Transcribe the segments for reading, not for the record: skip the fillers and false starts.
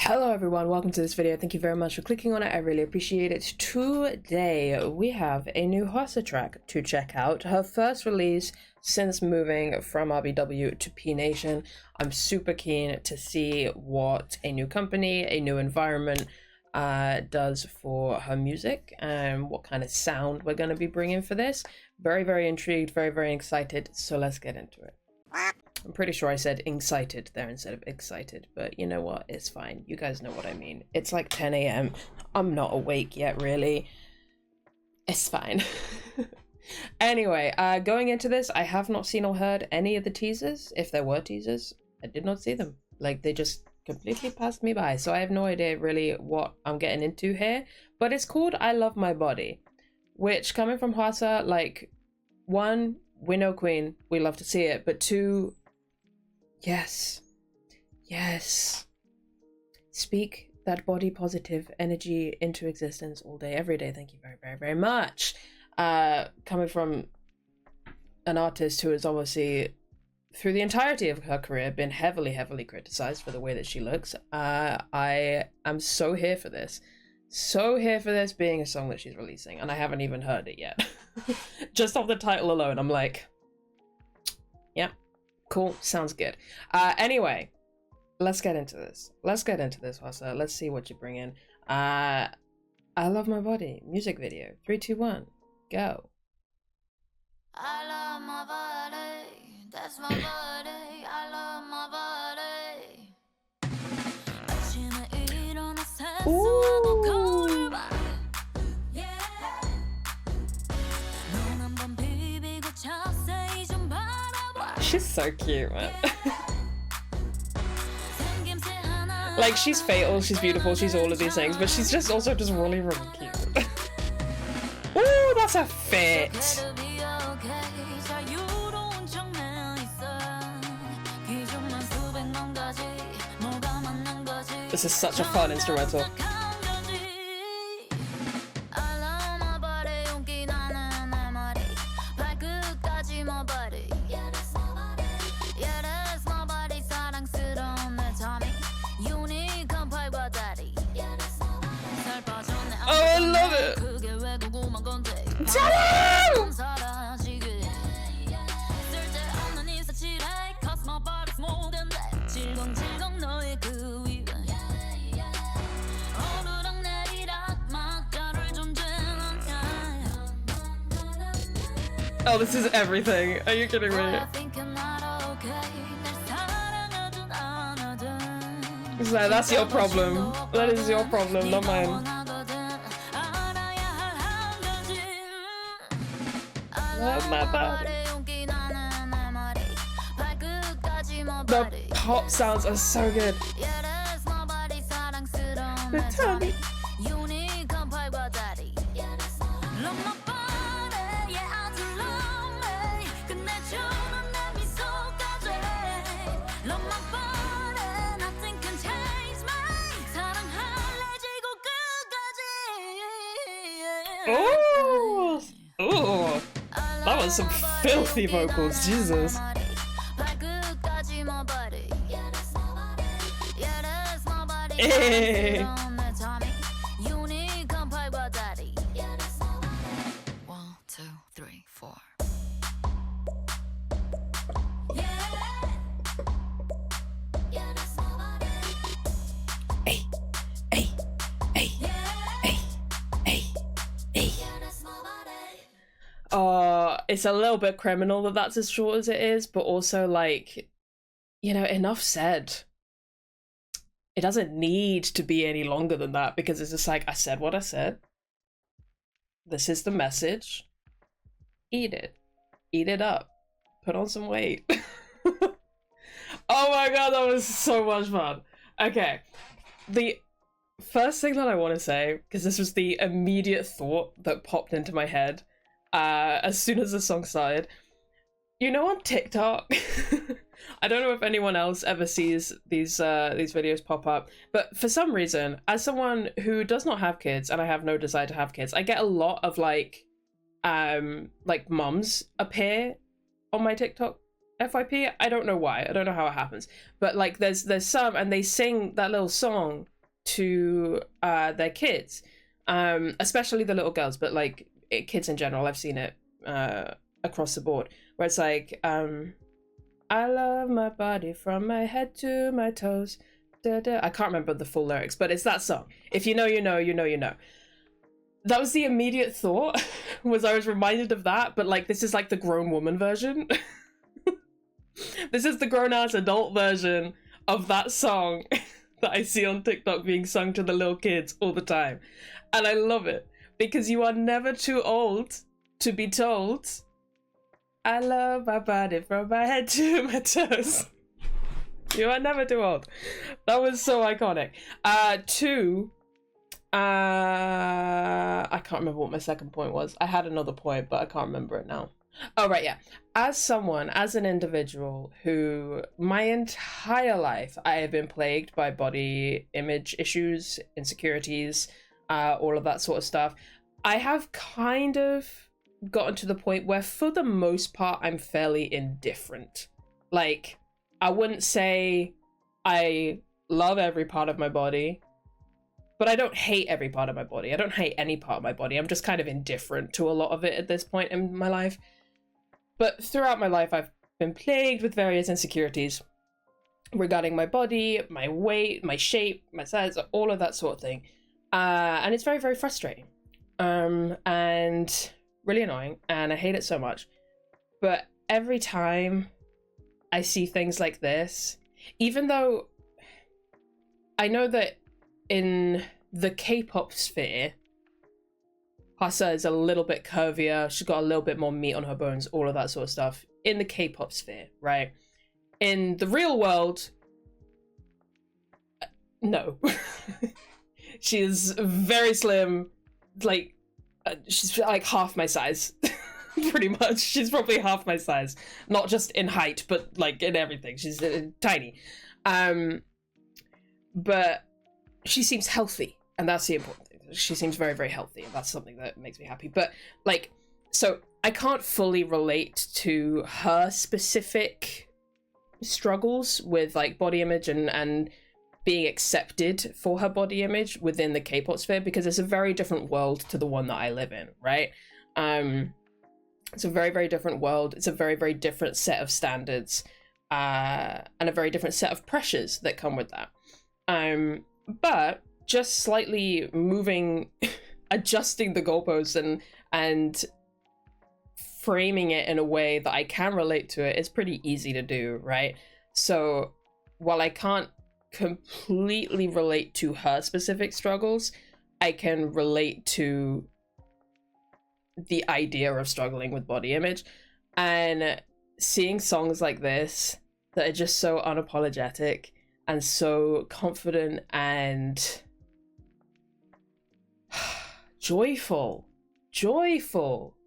Hello everyone, welcome to this video. Thank you very much for clicking on it. I really appreciate it. Today we have a new HWASA track to check out. Her first release since moving from RBW to P Nation. I'm super keen to see what a new company, a new environment does for her music and what kind of sound we're going to be bringing for this. Very intrigued, very excited, so let's get into it. I'm pretty sure I said excited there instead of excited, but you know what? It's fine. You guys know what I mean. It's like 10 a.m. I'm not awake yet, really. It's fine. Anyway, going into this, I have not seen or heard any of the teasers. If there were teasers, I did not see them. Like, they just completely passed me by, so I have no idea really what I'm getting into here. But it's called I Love My Body, which, coming from HWASA, like, one, we know Queen, we love to see it, but two, yes, speak that body positive energy into existence all day, every day. Thank you very much. Coming from an artist who has obviously, through the entirety of her career, been heavily criticized for the way that she looks, I am so here for this. So here for this being a song that she's releasing, and I haven't even heard it yet. Just off the title alone, I'm like, yeah, cool, sounds good. Anyway, let's get into this. HWASA. Let's see what you bring in. I Love My Body music video. 3, 2, 1, go. I love my body, that's my body. I love my body. 아침에 일어나 세수하고 거울을 봐. 눈 한번 비비고 자세히 좀 바라봐. She's so cute, man. Like, she's fatal, she's beautiful, she's all of these things, but she's just also just really cute. Ooh, that's a fit. This is such a fun instrumental. Oh, I love it! Oh, this is everything. Are you kidding me? So that's your problem. That is your problem, not mine. Love my body. The pop sounds are so good. Tell me. Oh, oh, that was some filthy vocals, Jesus. Hey. 1, 2, 3, 4. It's a little bit criminal that that's as short as it is, but also, like, you know, enough said. It doesn't need to be any longer than that, because it's just like, I said what I said. This is the message. Eat it. Eat it up. Put on some weight. Oh my god, that was so much fun. Okay. The first thing that I want to say, because this was the immediate thought that popped into my head as soon as the song started. You know, on TikTok, I don't know if anyone else ever sees these videos pop up, but for some reason, as someone who does not have kids, and I have no desire to have kids, I get a lot of like mums appear on my TikTok FYP. I don't know why. I don't know how it happens, but like there's some, and they sing that little song to their kids, especially the little girls, but like kids in general. I've seen it across the board, where it's like, I love my body from my head to my toes. Da, da. I can't remember the full lyrics, but it's that song. If you know, you know, you know, you know. That was the immediate thought, was I was reminded of that, but like this is like the grown woman version. This is the grown-ass adult version of that song that I see on TikTok being sung to the little kids all the time. And I love it, because you are never too old to be told, I love my body from my head to my toes. You are never too old. That was so iconic. Two, I can't remember what my second point was. I had another point, but I can't remember it now. Oh, right, yeah. As an individual who my entire life I have been plagued by body image issues, insecurities, all of that sort of stuff, I have kind of gotten to the point where for the most part I'm fairly indifferent. Like, I wouldn't say I love every part of my body, but I don't hate every part of my body. I don't hate any part of my body. I'm just kind of indifferent to a lot of it at this point in my life. But throughout my life, I've been plagued with various insecurities regarding my body, my weight, my shape, my size, all of that sort of thing. And it's very, very frustrating. And really annoying. And I hate it so much. But every time I see things like this, even though I know that in the K-pop sphere, HWASA is a little bit curvier, she's got a little bit more meat on her bones, all of that sort of stuff. In the K-pop sphere, right? In the real world, no. She's very slim, like, she's like half my size. Pretty much. She's probably half my size. Not just in height, but like in everything. She's tiny. But she seems healthy, and that's the important thing. She seems very, very healthy, and that's something that makes me happy. But like, so I can't fully relate to her specific struggles with like body image and being accepted for her body image within the K-pop sphere, because it's a very different world to the one that I live in, right? It's a very, very different world. It's a very, very different set of standards, and a very different set of pressures that come with that. But just slightly moving, adjusting the goalposts and framing it in a way that I can relate to it is pretty easy to do, right? So while I can't completely relate to her specific struggles, I can relate to the idea of struggling with body image. And seeing songs like this that are just so unapologetic and so confident and joyful,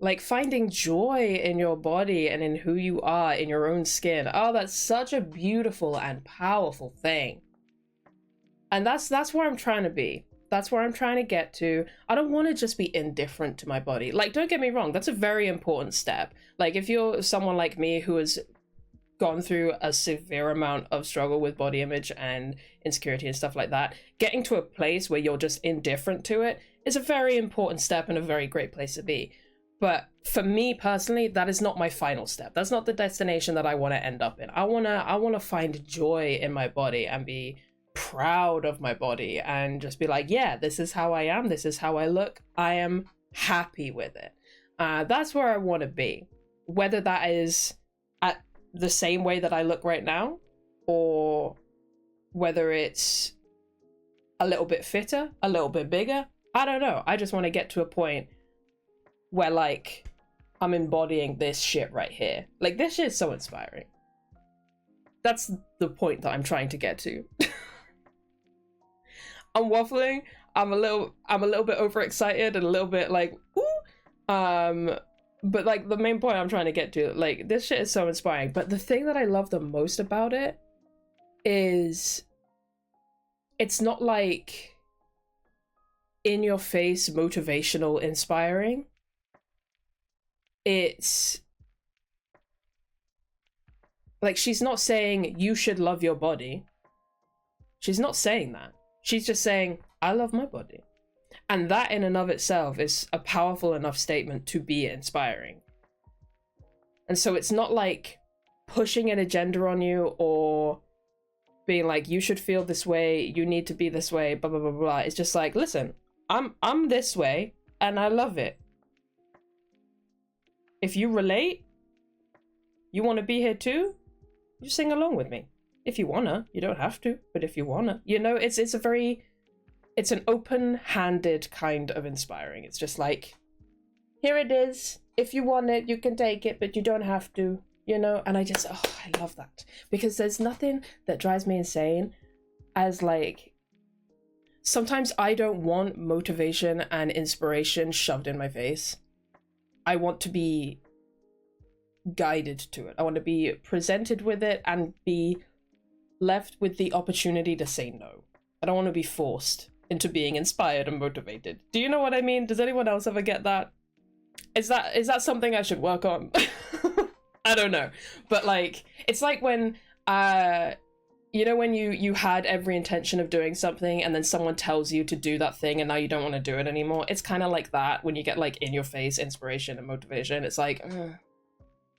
like finding joy in your body and in who you are, in your own skin. Oh, that's such a beautiful and powerful thing. And that's where I'm trying to be. That's where I'm trying to get to. I don't want to just be indifferent to my body. Like, don't get me wrong, that's a very important step. Like, if you're someone like me who has gone through a severe amount of struggle with body image and insecurity and stuff like that, getting to a place where you're just indifferent to it is a very important step and a very great place to be. But for me personally, that is not my final step. That's not the destination that I want to end up in. I want to find joy in my body and be proud of my body and just be like, yeah, this is how I am, this is how I look, I am happy with it. That's where I want to be, whether that is at the same way that I look right now, or whether it's a little bit fitter, a little bit bigger. I don't know. I just want to get to a point where like I'm embodying this shit right here. Like, this shit is so inspiring. That's the point that I'm trying to get to. I'm waffling. I'm a little bit overexcited and a little bit like, ooh. But like the main point I'm trying to get to, like, this shit is so inspiring. But the thing that I love the most about it is it's not like in your face motivational inspiring. It's like, she's not saying you should love your body. She's not saying that. She's just saying, I love my body. And that in and of itself is a powerful enough statement to be inspiring. And so it's not like pushing an agenda on you or being like, you should feel this way, you need to be this way, blah, blah, blah, blah. It's just like, listen, I'm this way and I love it. If you relate, you want to be here too, you sing along with me. If you wanna, you don't have to, but if you wanna, you know, it's an open-handed kind of inspiring. It's just like, here it is. If you want it, you can take it, but you don't have to, you know? And I love that. Because there's nothing that drives me insane as like, sometimes I don't want motivation and inspiration shoved in my face. I want to be guided to it. I want to be presented with it and be left with the opportunity to say no. I don't want to be forced into being inspired and motivated. Do you know what I mean? Does anyone else ever get that? Is that something I should work on? I don't know. But like, it's like when you know, when you had every intention of doing something and then someone tells you to do that thing and now you don't want to do it anymore. It's kind of like that when you get like in your face inspiration and motivation. It's like,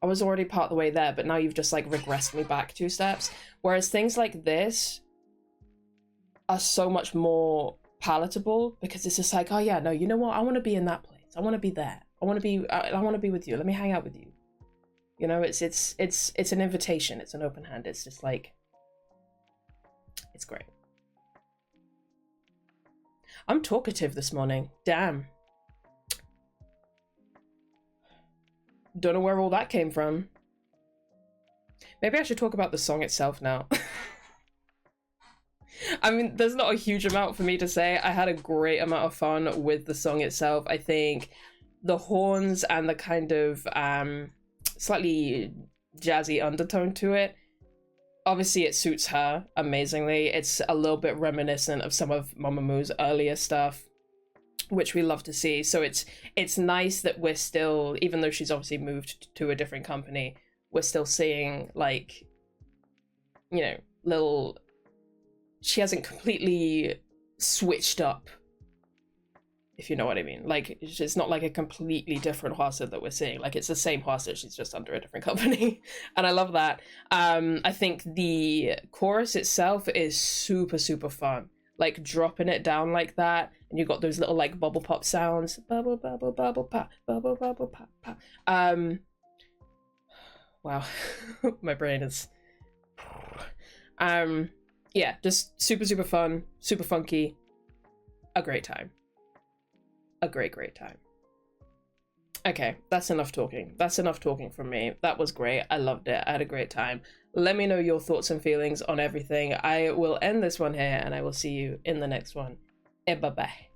I was already part of the way there, but now you've just like regressed me back 2 steps. Whereas things like this are so much more palatable because it's just like, oh yeah, no, you know what? I want to be in that place. I want to be there. I want to be with you. Let me hang out with you. You know, it's an invitation. It's an open hand. It's just like, it's great. I'm talkative this morning. Damn. Don't know where all that came from. Maybe I should talk about the song itself now. I mean, there's not a huge amount for me to say. I had a great amount of fun with the song itself. I think the horns and the kind of slightly jazzy undertone to it, obviously it suits her amazingly. It's a little bit reminiscent of some of Mamamoo's earlier stuff, which we love to see. So it's nice that we're still, even though she's obviously moved to a different company, we're still seeing like, you know, little, she hasn't completely switched up, if you know what I mean. Like, it's not like a completely different HWASA that we're seeing. Like, it's the same HWASA, she's just under a different company. And I love that. I think the chorus itself is super, super fun. Like, dropping it down like that, and you got those little, like, bubble pop sounds. Bubble, bubble, bubble, pop, bubble, bubble, pop, pop. Wow. My brain is... yeah, just super, super fun, super funky. A great time. A great, great time. Okay, that's enough talking. That's enough talking from me. That was great. I loved it. I had a great time. Let me know your thoughts and feelings on everything. I will end this one here, and I will see you in the next one. Bye-bye.